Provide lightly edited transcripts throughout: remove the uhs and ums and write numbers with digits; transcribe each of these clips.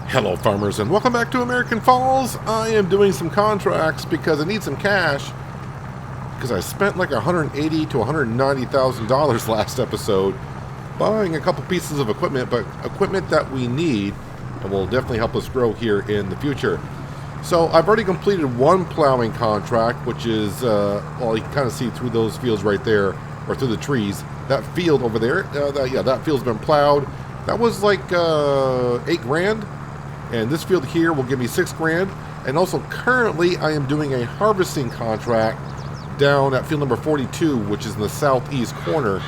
Hello farmers and welcome back to American Falls. I am doing some contracts because I need some cash because I spent like $180,000 to $190,000 last episode buying a couple pieces of equipment, but equipment that we need and will definitely help us grow here in the future. So I've already completed one plowing contract, which is, well, you can kind of see through those fields right there, or through the trees. That field over there, that field's been plowed. That was like $8 grand. And this field here will give me $6 grand. And also currently I am doing a harvesting contract down at field number 42, which is in the southeast corner.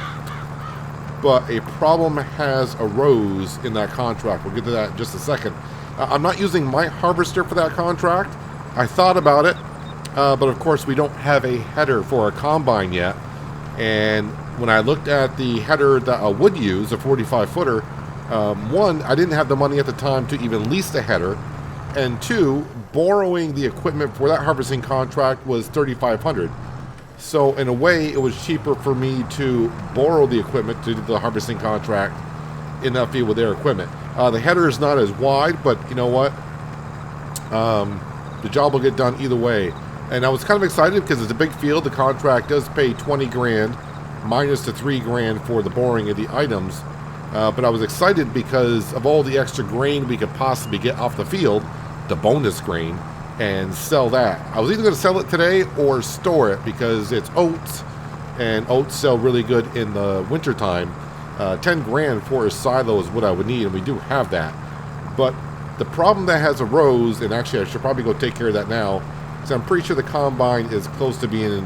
But a problem has arose in that contract. We'll get to that in just a second. I'm not using my harvester for that contract. I thought about it, but of course we don't have a header for a combine yet. And when I looked at the header that I would use, a 45 footer, one, I didn't have the money at the time to even lease the header, and two, borrowing the equipment for that harvesting contract was $3,500. So in a way, it was cheaper for me to borrow the equipment to do the harvesting contract in that field with their equipment. The header is not as wide, but you know what? The job will get done either way. And I was kind of excited because it's a big field. The contract does pay 20 grand minus the 3 grand for the boring of the items. But I was excited because of all the extra grain we could possibly get off the field, the bonus grain, and sell that. I was either going to sell it today or store it because it's oats, and oats sell really good in the wintertime. 10 grand for a silo is what I would need, and we do have that. But the problem that has arose, and actually I should probably go take care of that now, is I'm pretty sure the combine is close to being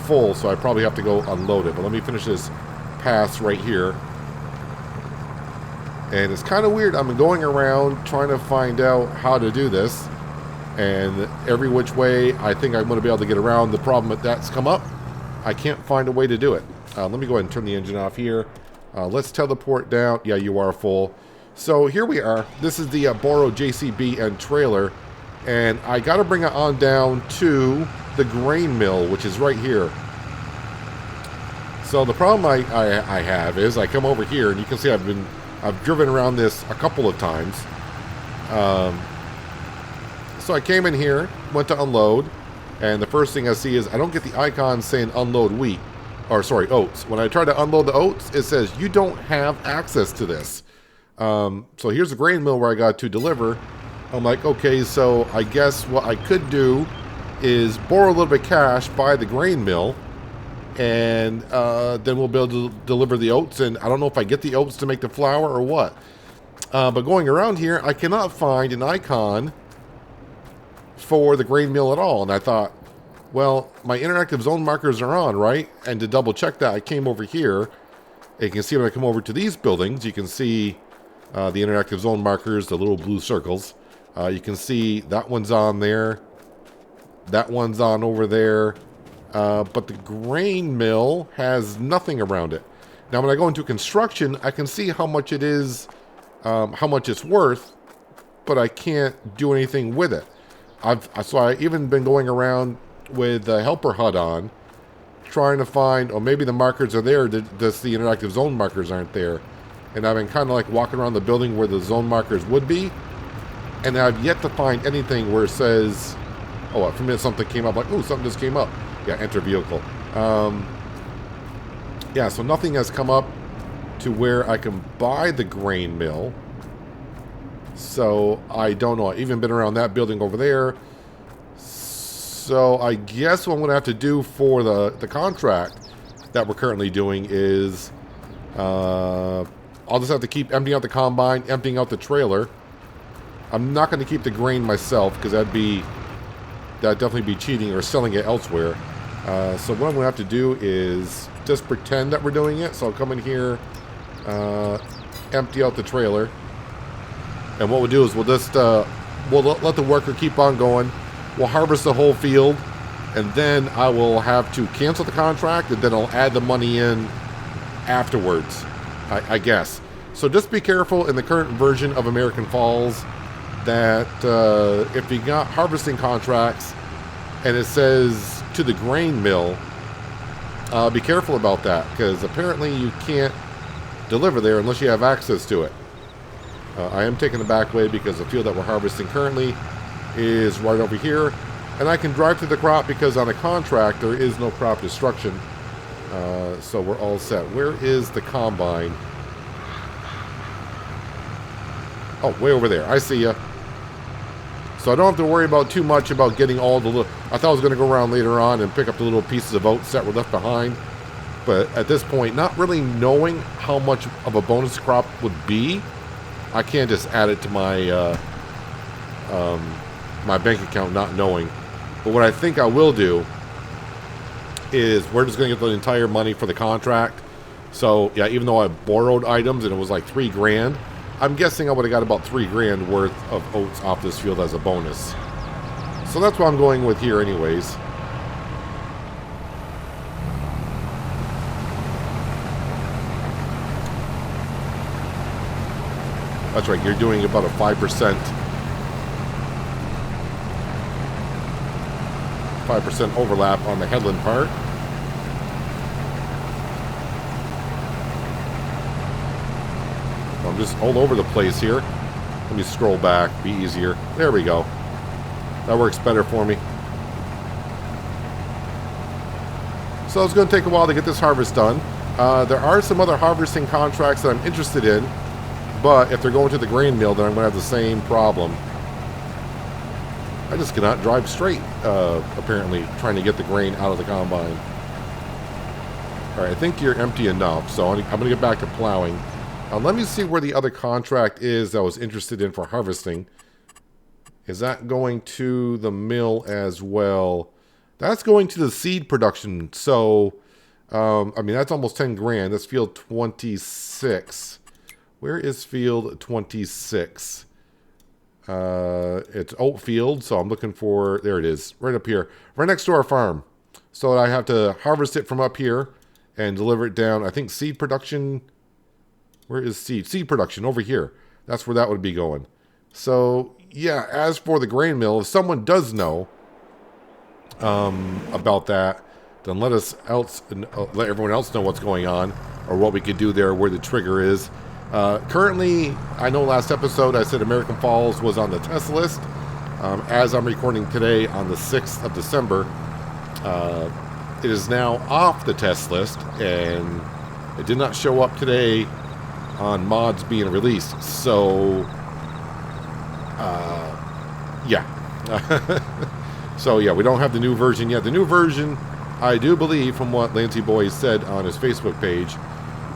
full, so I probably have to go unload it. But let me finish this pass right here. And it's kind of weird. I'm going around trying to find out how to do this. And every which way I think I'm going to be able to get around the problem that's come up, I can't find a way to do it. Let me go ahead and turn the engine off here. Let's teleport down. Yeah, you are full. So here we are. This is the borrowed JCB and trailer. And I got to bring it on down to the grain mill, which is right here. So the problem I have is I come over here, and you can see I've driven around this a couple of times. So I came in here, went to unload, and the first thing I see is I don't get the icon saying unload wheat, or sorry, oats. When I try to unload the oats, it says you don't have access to this. So here's the grain mill where I got to deliver. I'm like, okay, so I guess what I could do is borrow a little bit of cash, buy the grain mill, and then we'll be able to deliver the oats. And I don't know if I get the oats to make the flour or what. But going around here, I cannot find an icon for the grain mill at all. And I thought, well, my interactive zone markers are on, right? And to double check that, I came over here. And you can see when I come over to these buildings, you can see the interactive zone markers, the little blue circles. You can see that one's on there. That one's on over there. But the grain mill has nothing around it. Now, when I go into construction, I can see how much it is, how much it's worth, but I can't do anything with it. So I've even been going around with the helper HUD on, trying to find, or maybe the markers are there, just the interactive zone markers aren't there. And I've been kind of like walking around the building where the zone markers would be, and I've yet to find anything where it says, oh, for a minute something came up, like, oh, something just came up. Yeah, enter vehicle. Yeah, so nothing has come up to where I can buy the grain mill. So I don't know. I've even been around that building over there. So I guess what I'm going to have to do for the contract that we're currently doing is I'll just have to keep emptying out the combine, emptying out the trailer. I'm not going to keep the grain myself because that'd definitely be cheating or selling it elsewhere. So what I'm going to have to do is just pretend that we're doing it. So I'll come in here, empty out the trailer. And what we'll do is we'll just, we'll let the worker keep on going. We'll harvest the whole field. And then I will have to cancel the contract. And then I'll add the money in afterwards, I guess. So just be careful in the current version of American Falls that if you got harvesting contracts and it says to the grain mill, be careful about that, because apparently you can't deliver there unless you have access to it. I am taking the back way because the field that we're harvesting currently is right over here. And I can drive to the crop because on a contract there is no crop destruction. So we're all set. Where is the combine? Oh, way over there. I see ya. So I don't have to worry about too much about getting all the little... I thought I was going to go around later on and pick up the little pieces of oats that were left behind. But at this point, not really knowing how much of a bonus crop would be, I can't just add it to my my bank account not knowing. But what I think I will do is we're just going to get the entire money for the contract. So, yeah, even though I borrowed items and it was like $3,000, I'm guessing I would have got about $3,000 worth of oats off this field as a bonus. So that's what I'm going with here anyways. That's right, you're doing about a 5% overlap on the headland part. I'm just all over the place here. Let me scroll back, be easier. There we go. That works better for me. So it's going to take a while to get this harvest done. There are some other harvesting contracts that I'm interested in, but if they're going to the grain mill, then I'm going to have the same problem. I just cannot drive straight, apparently, trying to get the grain out of the combine. Alright, I think you're empty enough, so I'm going to get back to plowing. Let me see where the other contract is that I was interested in for harvesting. Is that going to the mill as well? That's going to the seed production. So, I mean, that's almost 10 grand. That's field 26. Where is field 26? It's oat field, so I'm looking for... There it is, right up here. Right next to our farm. So I have to harvest it from up here and deliver it down. I think seed production... Where is seed? Seed production, over here. That's where that would be going. So, yeah, as for the grain mill, if someone does know about that, then let everyone else know what's going on or what we could do there, where the trigger is. Currently, I know last episode I said American Falls was on the test list. As I'm recording today on the 6th of December, it is now off the test list, and it did not show up today on mods being released. So, yeah. So, yeah, we don't have the new version yet. The new version, I do believe, from what Lancey Boy said on his Facebook page,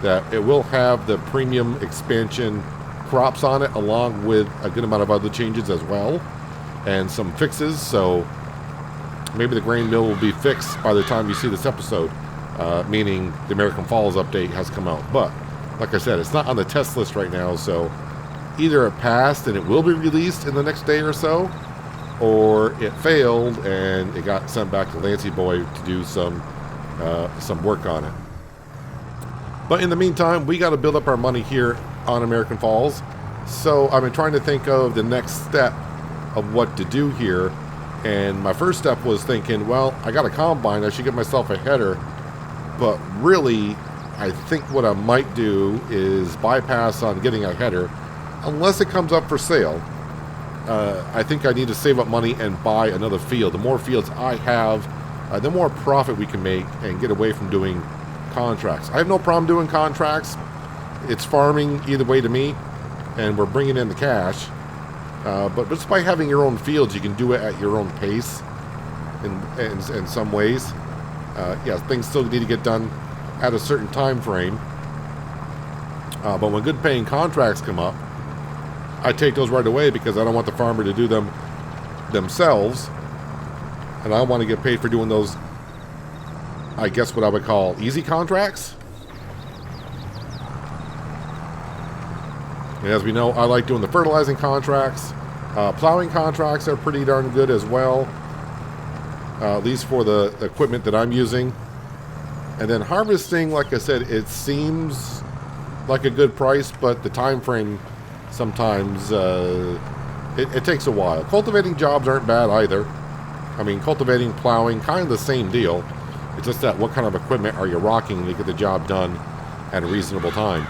that it will have the premium expansion crops on it, along with a good amount of other changes as well, and some fixes. So maybe the grain mill will be fixed by the time you see this episode, meaning the American Falls update has come out. But like I said, it's not on the test list right now, so either it passed and it will be released in the next day or so, or it failed and it got sent back to Lancey Boy to do some work on it. But in the meantime, we got to build up our money here on American Falls. So I've been trying to think of the next step of what to do here. And my first step was thinking, well, I got a combine, I should get myself a header. But really, I think what I might do is bypass on getting a header, unless it comes up for sale. I think I need to save up money and buy another field. The more fields I have, the more profit we can make and get away from doing contracts. I have no problem doing contracts. It's farming either way to me, and we're bringing in the cash. But just by having your own fields, you can do it at your own pace in some ways. Yeah, things still need to get done at a certain time frame. But when good paying contracts come up, I take those right away because I don't want the farmer to do them themselves. And I want to get paid for doing those, I guess what I would call easy contracts. And as we know, I like doing the fertilizing contracts. Plowing contracts are pretty darn good as well, at least for the equipment that I'm using. And then harvesting, like I said, it seems like a good price, but the time frame sometimes it takes a while. Cultivating jobs aren't bad either. I mean, cultivating, plowing, kind of the same deal. It's just that what kind of equipment are you rocking to get the job done at a reasonable time.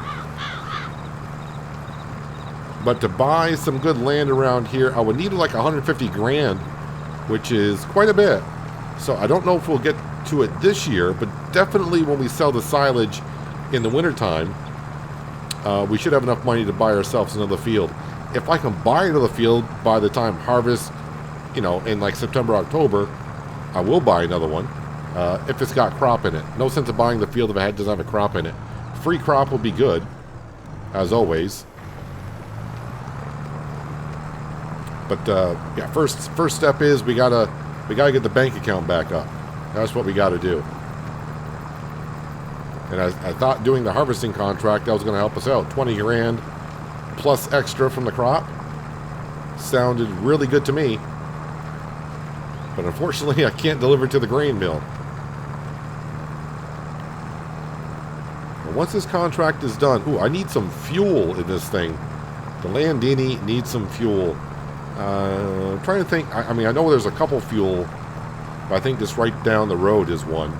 But to buy some good land around here, I would need like 150 grand, which is quite a bit. So I don't know if we'll get to it this year, but definitely when we sell the silage in the wintertime, we should have enough money to buy ourselves another field. If I can buy another field by the time harvest, you know, in like September, October, I will buy another one if it's got crop in it. No sense of buying the field if it doesn't have a crop in it. Free crop will be good, as always. But yeah, first step is we gotta get the bank account back up. That's what we gotta do. And I thought doing the harvesting contract that was going to help us out. 20 grand plus extra from the crop sounded really good to me. But unfortunately, I can't deliver to the grain mill. And once this contract is done, ooh, I need some fuel in this thing. The Landini needs some fuel. I'm trying to think. I mean, I know there's a couple fuel, but I think this right down the road is one.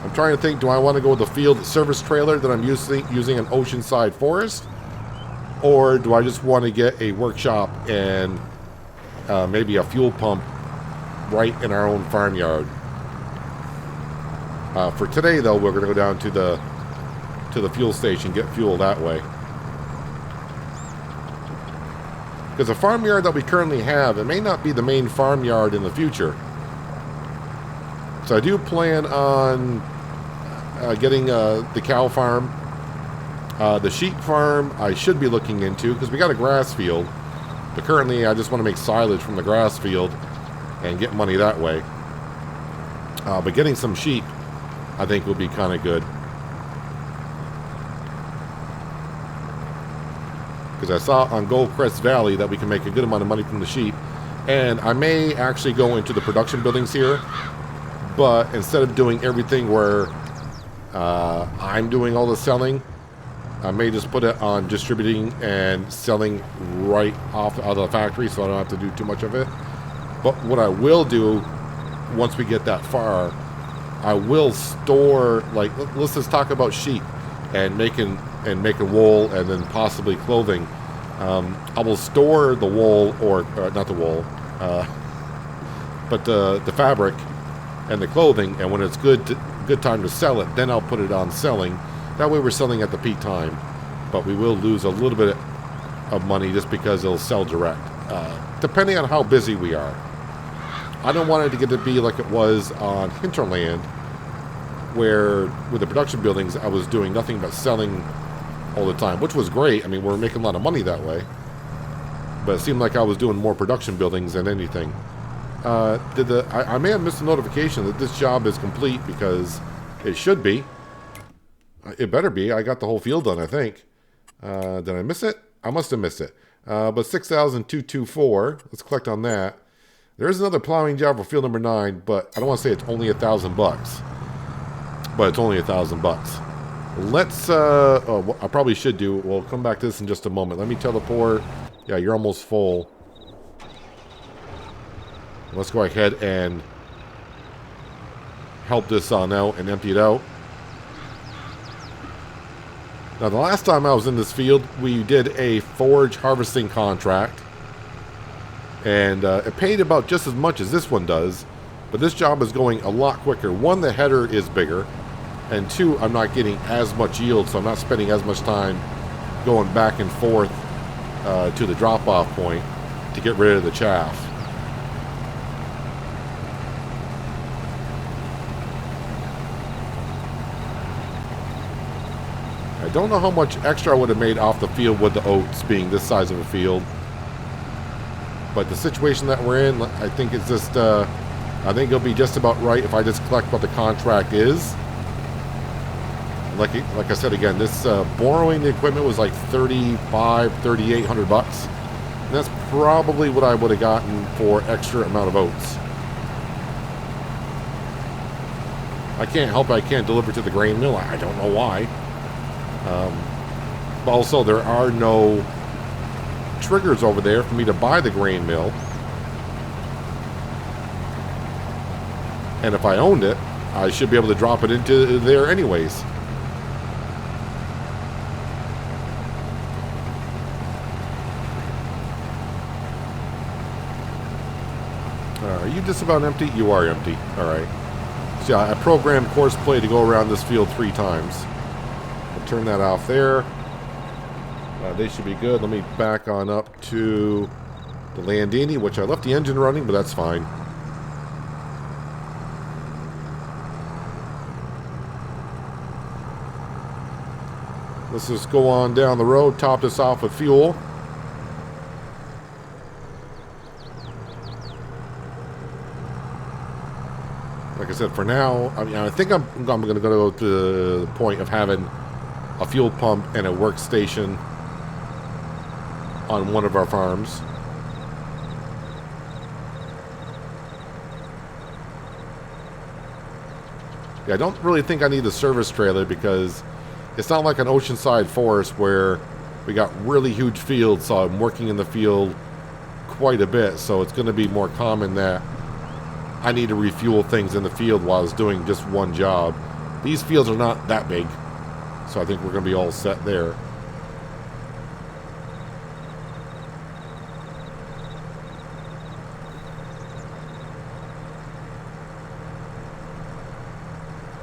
I'm trying to think, do I want to go with the field service trailer that I'm using an oceanside forest? Or do I just want to get a workshop and maybe a fuel pump right in our own farmyard? For today, though, we're going to go down to the fuel station, get fuel that way. Because the farmyard that we currently have, it may not be the main farmyard in the future. So I do plan on getting the cow farm. The sheep farm I should be looking into because we got a grass field. But currently I just want to make silage from the grass field and get money that way. But getting some sheep I think will be kind of good. Because I saw on Goldcrest Valley that we can make a good amount of money from the sheep. And I may actually go into the production buildings here. But instead of doing everything where I'm doing all the selling, I may just put it on distributing and selling right off out of the factory so I don't have to do too much of it. But what I will do once we get that far, I will store, like, let's just talk about sheep and making wool and then possibly clothing. I will store the wool, or not the wool, but the fabric and the clothing, and when it's good time to sell it, then I'll put it on selling. That way we're selling at the peak time, but we will lose a little bit of money just because it'll sell direct, depending on how busy we are. I don't want it to get to be like it was on Hinterland, where with the production buildings I was doing nothing but selling all the time, which was great. I mean, we're making a lot of money that way, but it seemed like I was doing more production buildings than anything. I may have missed a notification that this job is complete, because it should be. It better be. I got the whole field done, I think. Did I miss it? I must have missed it. But 6,224. Let's collect on that. There is another plowing job for field number 9, but I don't want to say it's only $1,000. But it's only $1,000. Let's, what I probably should do, we'll come back to this in just a moment. Let me teleport. Yeah, you're almost full. Let's go ahead and help this on out and empty it out. Now, the last time I was in this field, we did a forage harvesting contract. And it paid about just as much as this one does. But this job is going a lot quicker. One, the header is bigger. And two, I'm not getting as much yield, so I'm not spending as much time going back and forth to the drop-off point to get rid of the chaff. I don't know how much extra I would have made off the field with the oats being this size of a field. But the situation that we're in, I think it's just, I think it'll be just about right if I just collect what the contract is. Like I said again, this borrowing the equipment was like $3,800. And that's probably what I would have gotten for extra amount of oats. I can't help it, I can't deliver to the grain mill. I don't know why. But also, there are no triggers over there for me to buy the grain mill. And if I owned it, I should be able to drop it into there anyways. Are you just about empty? You are empty. Alright. So yeah, I programmed course play to go around this field 3 times. I'll turn that off there. They should be good. Let me back on up to the Landini, which I left the engine running, but that's fine. Let's just go on down the road, top this off with fuel. Like I said, for now, I think I'm going to go to the point of having a fuel pump and a workstation on one of our farms. Yeah, I don't really think I need the service trailer because it's not like an oceanside forest where we got really huge fields, so I'm working in the field quite a bit, so it's going to be more common that I need to refuel things in the field while I was doing just one job. These fields are not that big, so I think we're going to be all set there.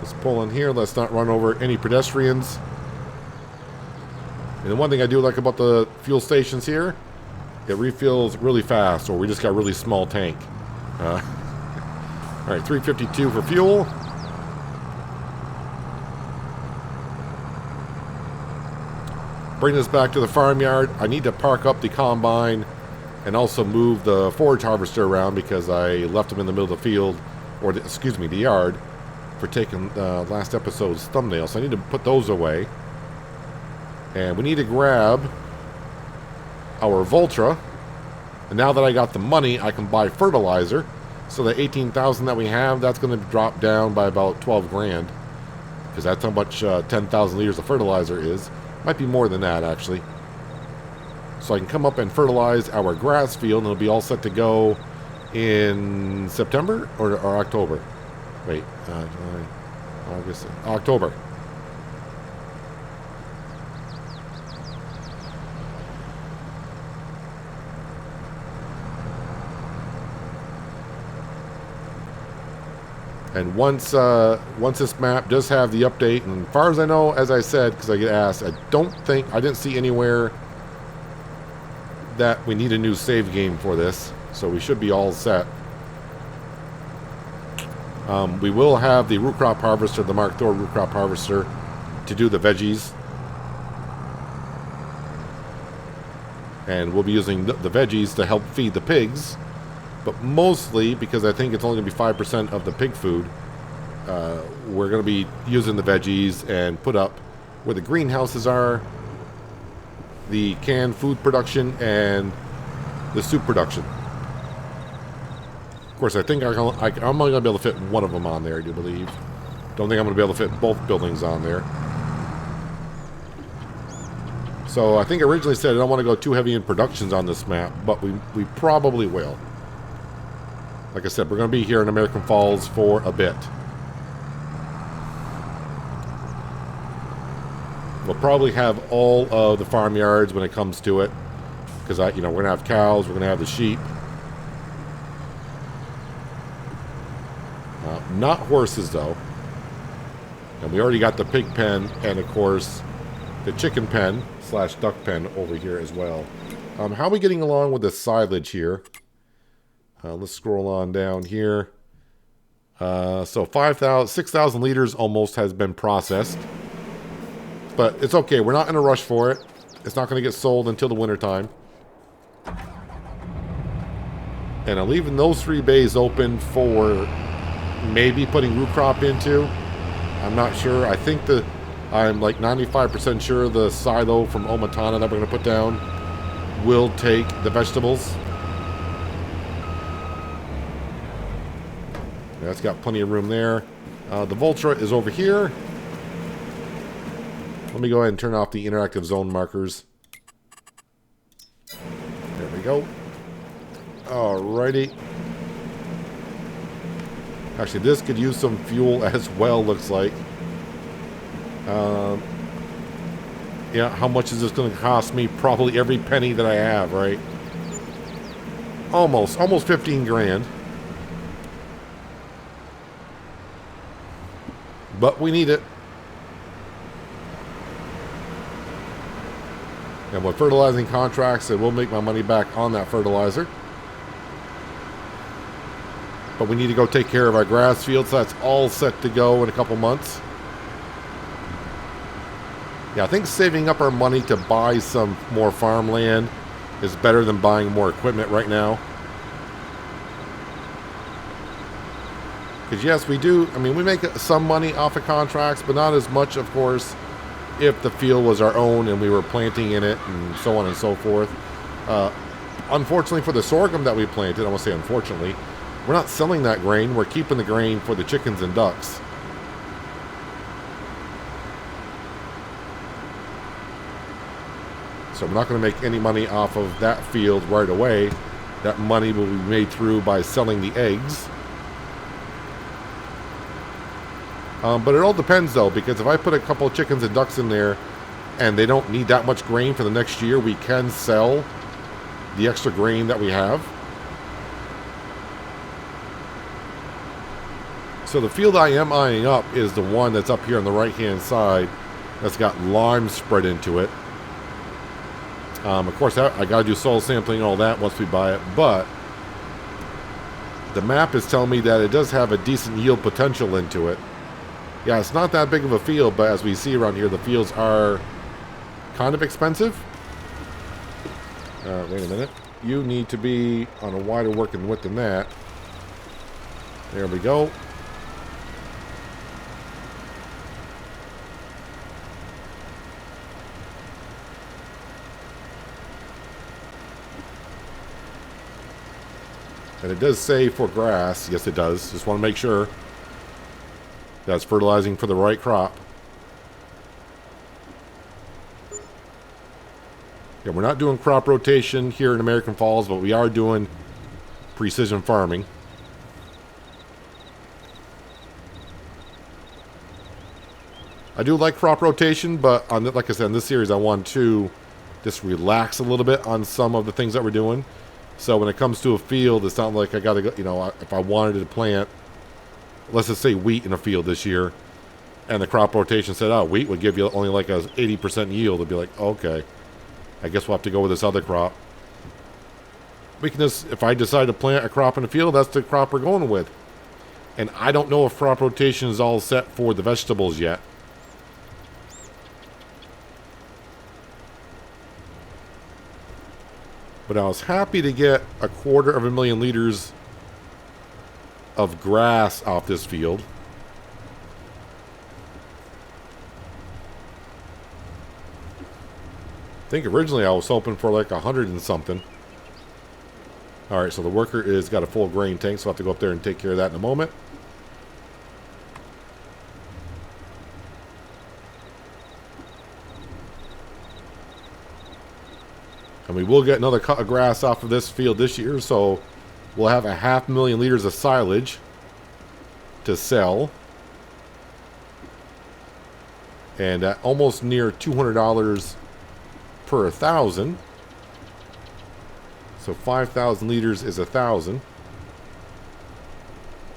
Let's pull in here. Let's not run over any pedestrians. And the one thing I do like about the fuel stations here, it refills really fast, or we just got a really small tank. All right, 352 for fuel. Bring this back to the farmyard. I need to park up the combine and also move the forage harvester around because I left them in the middle of the field, or excuse me, the yard, for taking last episode's thumbnail. So I need to put those away. And we need to grab our Voltra. And now that I got the money, I can buy fertilizer. So the 18,000 that we have, that's going to drop down by about 12 grand. Because that's how much 10,000 liters of fertilizer is. Might be more than that, actually. So I can come up and fertilize our grass field, and it'll be all set to go in September or October. Wait, July, August, October. And once this map does have the update, and as far as I know, as I said, because I get asked, I didn't see anywhere that we need a new save game for this, so we should be all set. We will have the root crop harvester, the Mark IV root crop harvester, to do the veggies. And we'll be using the veggies to help feed the pigs. But mostly, because I think it's only going to be 5% of the pig food, we're going to be using the veggies and put up where the greenhouses are, the canned food production, and the soup production. Of course, I think I'm only going to be able to fit one of them on there, I do believe. Don't think I'm going to be able to fit both buildings on there. So I think I originally said I don't want to go too heavy in productions on this map, but we probably will. Like I said, we're going to be here in American Falls for a bit. We'll probably have all of the farmyards when it comes to it, because we're going to have cows, we're going to have the sheep. Not horses, though. And we already got the pig pen and, of course, the chicken pen / duck pen over here as well. How are we getting along with the silage here? Let's scroll on down here. So 6,000 liters almost has been processed. But it's okay. We're not in a rush for it. It's not going to get sold until the wintertime. And I'm leaving those 3 bays open for maybe putting root crop into. I'm not sure. I think I'm like 95% sure the silo from Omatana that we're going to put down will take the vegetables. That's got plenty of room there. The Voltra is over here. Let me go ahead and turn off the interactive zone markers. There we go. Alrighty. Actually, this could use some fuel as well, looks like. Um, yeah, how much is this going to cost me? Probably every penny that I have, right? Almost 15 grand. But we need it. And with fertilizing contracts, it will make my money back on that fertilizer. But we need to go take care of our grass field, so that's all set to go in a couple months. Yeah, I think saving up our money to buy some more farmland is better than buying more equipment right now. Because yes, we do, I mean, we make some money off of contracts, but not as much, of course, if the field was our own and we were planting in it and so on and so forth. Unfortunately for the sorghum that we planted, I won't say unfortunately, we're not selling that grain. We're keeping the grain for the chickens and ducks. So we're not going to make any money off of that field right away. That money will be made through by selling the eggs. But it all depends, though, because if I put a couple of chickens and ducks in there and they don't need that much grain for the next year, we can sell the extra grain that we have. So the field I am eyeing up is the one that's up here on the right-hand side that's got lime spread into it. Of course, I got to do soil sampling and all that once we buy it, but the map is telling me that it does have a decent yield potential into it. Yeah, it's not that big of a field, but as we see around here, the fields are kind of expensive. Wait a minute. You need to be on a wider working width than that. There we go. And it does say for grass. Yes, it does. Just want to make sure that's fertilizing for the right crop. Yeah, we're not doing crop rotation here in American Falls, but we are doing precision farming. I do like crop rotation, but on like I said, in this series, I want to just relax a little bit on some of the things that we're doing. So when it comes to a field, it's not like I got to go, you know, if I wanted to plant, let's just say wheat in a field this year, and the crop rotation said, oh, wheat would give you only like a 80% yield. It'd be like, okay, I guess we'll have to go with this other crop. We can just, if I decide to plant a crop in the field, that's the crop we're going with. And I don't know if crop rotation is all set for the vegetables yet. But I was happy to get 250,000 liters of grass off this field. I think originally I was hoping for like 100 and something. Alright, so the worker is got a full grain tank, so I'll have to go up there and take care of that in a moment. And we will get another cut of grass off of this field this year, so we'll have 500,000 liters of silage to sell. And at almost near $200 per 1,000. So 5,000 liters is 1,000.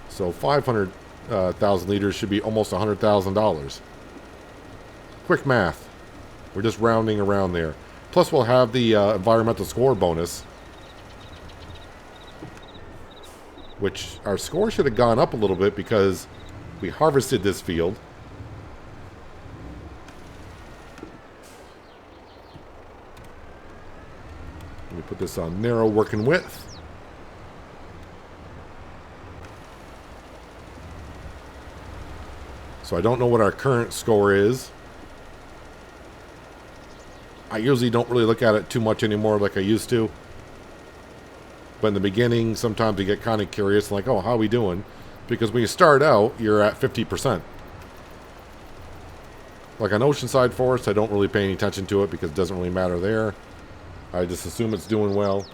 So 500,000 liters should be almost $100,000. Quick math. We're just rounding around there. Plus we'll have the environmental score bonus. Which our score should have gone up a little bit because we harvested this field. Let me put this on narrow working width. So I don't know what our current score is. I usually don't really look at it too much anymore like I used to. But in the beginning, sometimes you get kind of curious, like, oh, how are we doing? Because when you start out, you're at 50%. Like on Oceanside Forest, I don't really pay any attention to it because it doesn't really matter there. I just assume it's doing well.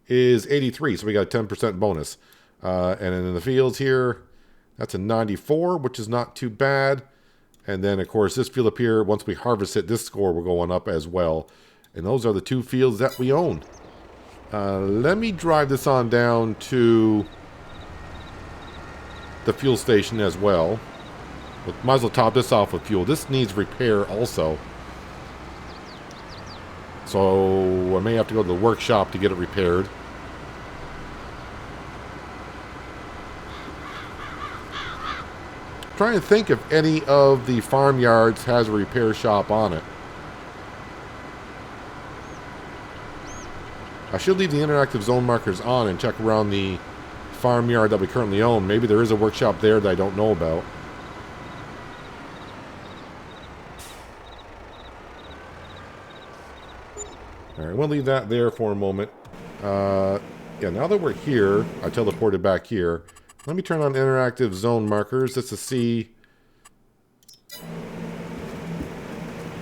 Is 83, so we got a 10% bonus. And then in the fields here, that's a 94, which is not too bad. And then, of course, this field up here, once we harvest it, this score will go on up as well. And those are the 2 fields that we own. Let me drive this on down to the fuel station as well. Might as well top this off with fuel. This needs repair also. So I may have to go to the workshop to get it repaired. I'm trying to think if any of the farmyards has a repair shop on it. I should leave the interactive zone markers on and check around the farmyard that we currently own. Maybe there is a workshop there that I don't know about. Alright, we'll leave that there for a moment. Yeah, now that we're here, I teleported back here. Let me turn on interactive zone markers just to see.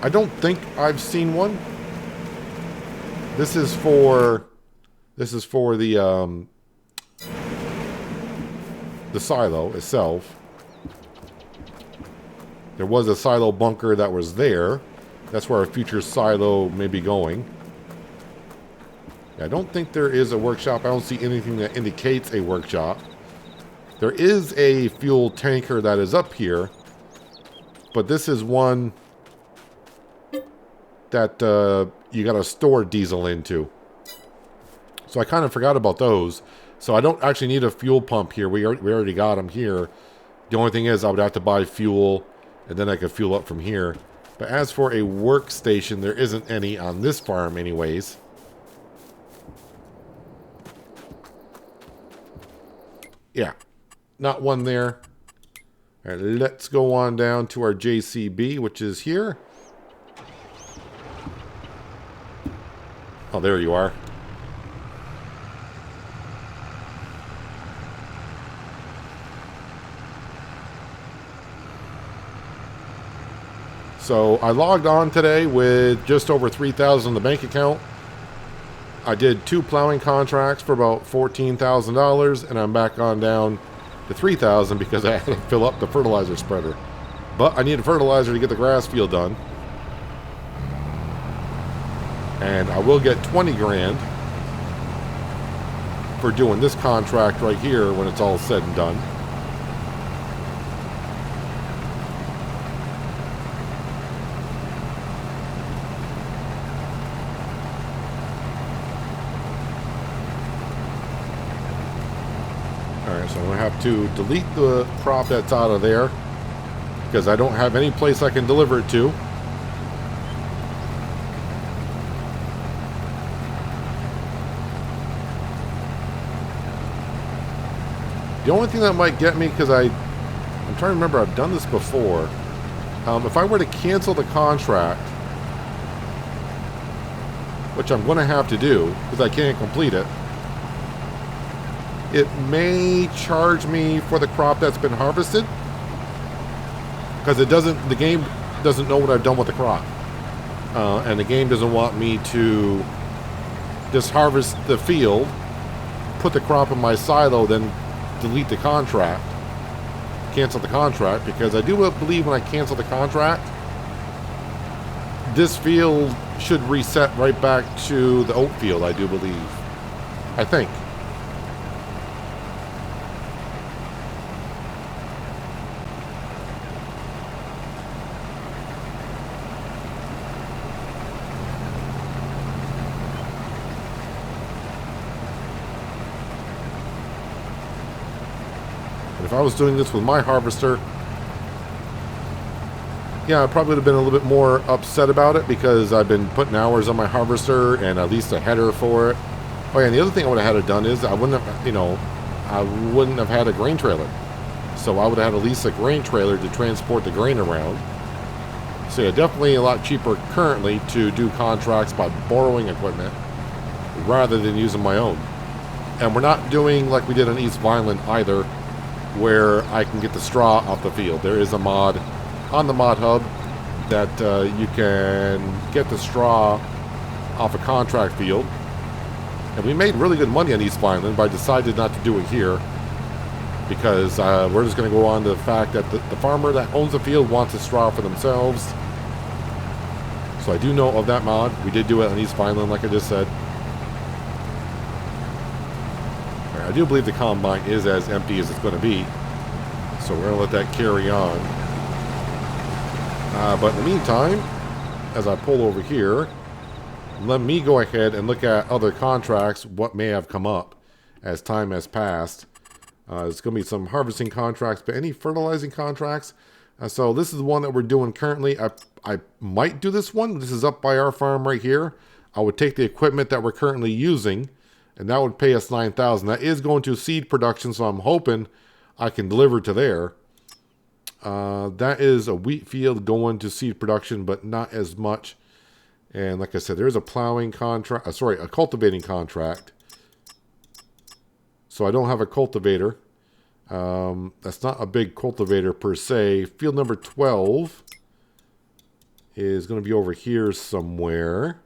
I don't think I've seen one. This is for the silo itself. There was a silo bunker that was there. That's where our future silo may be going. I don't think there is a workshop. I don't see anything that indicates a workshop. There is a fuel tanker that is up here, but this is one that you got to store diesel into. So I kind of forgot about those. So I don't actually need a fuel pump here. We already got them here. The only thing is I would have to buy fuel, and then I could fuel up from here. But as for a workstation, there isn't any on this farm anyways. Yeah, not one there. All right, let's go on down to our JCB, which is here. Oh, there you are. So I logged on today with just over 3,000 in the bank account. I did 2 plowing contracts for about $14,000, and I'm back on down to 3,000 because I had to fill up the fertilizer spreader. But I need a fertilizer to get the grass field done. And I will get 20 grand for doing this contract right here when it's all said and done. Alright, so I'm going to have to delete the crop that's out of there because I don't have any place I can deliver it to. The only thing that might get me, because I'm trying to remember, I've done this before. If I were to cancel the contract, which I'm going to have to do because I can't complete it, it may charge me for the crop that's been harvested because the game doesn't know what I've done with the crop, and the game doesn't want me to just harvest the field, put the crop in my silo, then delete the contract, cancel the contract, because I do believe when I cancel the contract, this field should reset right back to the oat field, I do believe. I think. If I was doing this with my harvester, yeah, I probably would have been a little bit more upset about it because I've been putting hours on my harvester and at least a header for it. Oh yeah, and the other thing I would have had it done is I wouldn't have had a grain trailer. So I would have had at least a grain trailer to transport the grain around. So yeah, definitely a lot cheaper currently to do contracts by borrowing equipment rather than using my own. And we're not doing like we did in East Vineland either, where I can get the straw off the field. There is a mod on the mod hub that you can get the straw off a contract field. And we made really good money on East Vineland, but I decided not to do it here. because we're just going to go on to the fact that the farmer that owns the field wants the straw for themselves. So I do know of that mod. We did do it on East Vineland, like I just said. I do believe the combine is as empty as it's going to be. So we're going to let that carry on. But in the meantime, as I pull over here, let me go ahead and look at other contracts, what may have come up as time has passed. There's going to be some harvesting contracts, but any fertilizing contracts? So this is the one that we're doing currently. I might do this one. This is up by our farm right here. I would take the equipment that we're currently using, and that would pay us $9,000. That is going to seed production, so I'm hoping I can deliver to there. That is a wheat field going to seed production, but not as much. And like I said, there's a plowing contract, a cultivating contract. So I don't have a cultivator. That's not a big cultivator per se. Field number 12 is going to be over here somewhere.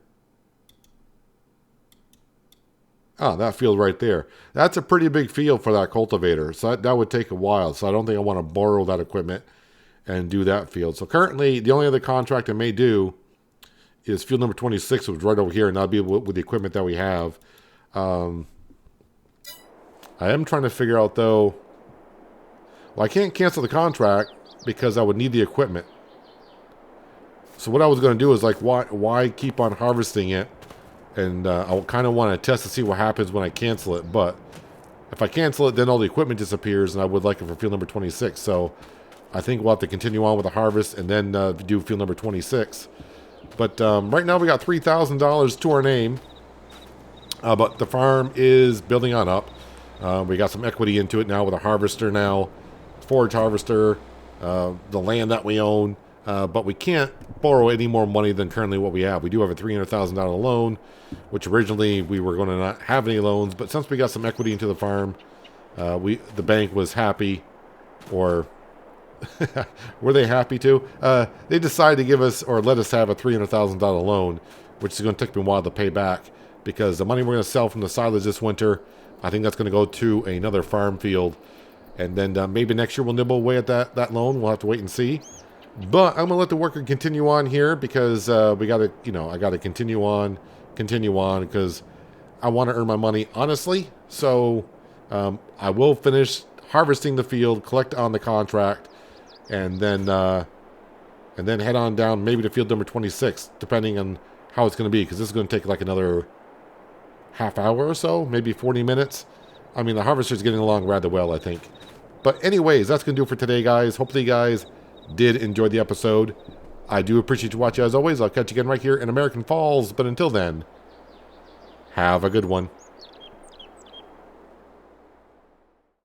Ah, that field right there. That's a pretty big field for that cultivator. So that would take a while. So I don't think I want to borrow that equipment and do that field. So currently, the only other contract I may do is field number 26, which is right over here, and that'll be with the equipment that we have. I am trying to figure out, though, well, I can't cancel the contract because I would need the equipment. So what I was going to do is, like, why keep on harvesting it? And I kind of want to test to see what happens when I cancel it. But if I cancel it, then all the equipment disappears, and I would like it for field number 26. So I think we'll have to continue on with the harvest and then do field number 26. But right now we got $3,000 to our name. But the farm is building on up. We got some equity into it now with a harvester now, forage harvester, the land that we own. But we can't borrow any more money than currently what we have. We do have a $300,000 loan, which originally we were going to not have any loans. But since we got some equity into the farm, the bank was happy, or were they happy to? They decided to give us or let us have a $300,000 loan, which is going to take me a while to pay back because the money we're going to sell from the silage this winter, I think that's going to go to another farm field. And then maybe next year we'll nibble away at that loan. We'll have to wait and see. But I'm going to let the worker continue on here because we got to, I got to continue on because I want to earn my money honestly. So I will finish harvesting the field, collect on the contract, and then head on down maybe to field number 26, depending on how it's going to be, because this is going to take like another half hour or so, maybe 40 minutes. I mean, the harvester's getting along rather well, I think. But anyways, that's going to do it for today, guys. Hopefully you guys did enjoy the episode. I do appreciate you watching as always. I'll catch you again right here in American Falls. But until then, have a good one.